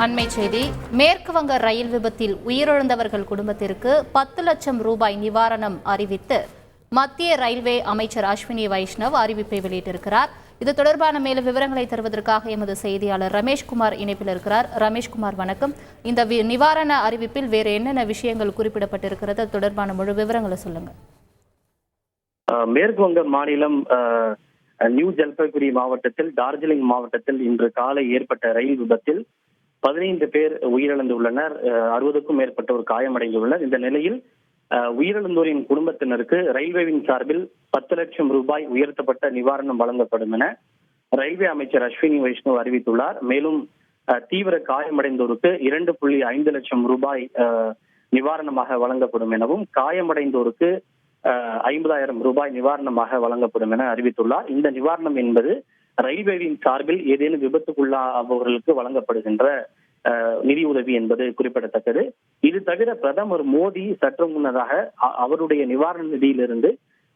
அண்மை செய்தி. மேற்கு வங்க ரயில் விபத்தில் உயிரிழந்தவர்கள் குடும்பத்திற்கு 10 லட்சம் ரூபாய் நிவாரணம் அறிவித்து மத்திய ரயில்வே அமைச்சர் அஸ்வினி வைஷ்ணவ் அறிவிப்பை வெளியிட்டிருக்கிறார். இது தொடர்பான மேலும் விவரங்களை தருவதற்காக எமது செய்தியாளர் ரமேஷ்குமார் இணைப்பில் இருக்கிறார். ரமேஷ்குமார், வணக்கம். இந்த நிவாரண அறிவிப்பில் வேறு என்னென்ன விஷயங்கள் குறிப்பிடப்பட்டிருக்கிறது, தொடர்பான முழு விவரங்களை சொல்லுங்க. மேற்கு வங்க மாநிலம் நியூ ஜல்பைகுரி மாவட்டத்தில் டார்ஜிலிங் மாவட்டத்தில் இன்று காலை ஏற்பட்ட ரயில் விபத்தில் 15 பேர் உயிரிழந்துள்ளனர். 60க்கும் மேற்பட்டோர் காயமடைந்துள்ளனர். இந்த நிலையில் உயிரிழந்தோரின் குடும்பத்தினருக்கு ரயில்வேவின் சார்பில் 10 லட்சம் ரூபாய் உயர்த்தப்பட்ட நிவாரணம் வழங்கப்படும் என ரயில்வே அமைச்சர் அஸ்வினி வைஷ்ணவ் அறிவித்துள்ளார். மேலும் தீவிர காயமடைந்தோருக்கு 2.5 லட்சம் ரூபாய் நிவாரணமாக வழங்கப்படும் எனவும், காயமடைந்தோருக்கு 50,000 ரூபாய் நிவாரணமாக வழங்கப்படும் என அறிவித்துள்ளார். இந்த நிவாரணம் என்பது ரயில்வேவின் சார்பில் ஏதேனும் விபத்துக்குள்ளாபவர்களுக்கு வழங்கப்படுகின்ற நிதி உதவி என்பது குறிப்பிடத்தக்கது. இது தவிர பிரதமர் மோடி சற்று முன்னதாக அவருடைய நிவாரண நிதியிலிருந்து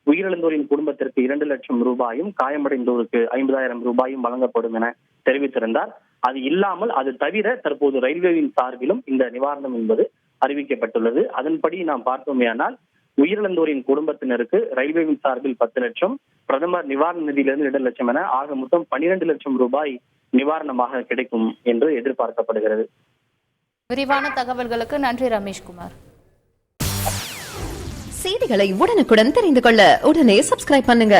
உயிரிழந்தோரின் குடும்பத்திற்கு 2 லட்சம் ரூபாயும் காயமடைந்தோருக்கு 50,000 ரூபாயும் வழங்கப்படும் என தெரிவித்திருந்தார். அது இல்லாமல் அது தவிர தற்போது ரயில்வேவின் சார்பிலும் இந்த நிவாரணம் என்பது அறிவிக்கப்பட்டுள்ளது. அதன்படி நாம் பார்த்தோமேயானால் உயிரிழந்தோரின் குடும்பத்தினருக்கு ரயில்வேவின் சார்பில் 10 லட்சம், பிரதமர் நிவாரண நிதியிலிருந்து 2 லட்சம் என ஆக மொத்தம் 12 லட்சம் ரூபாய் நிவாரணமாக கிடைக்கும் என்று எதிர்பார்க்கப்படுகிறது. விரிவான தகவல்களுக்கு நன்றி ரமேஷ்குமார். செய்திகளை உடனுக்குடன் தெரிந்து கொள்ள உடனே சப்ஸ்கிரைப் பண்ணுங்க.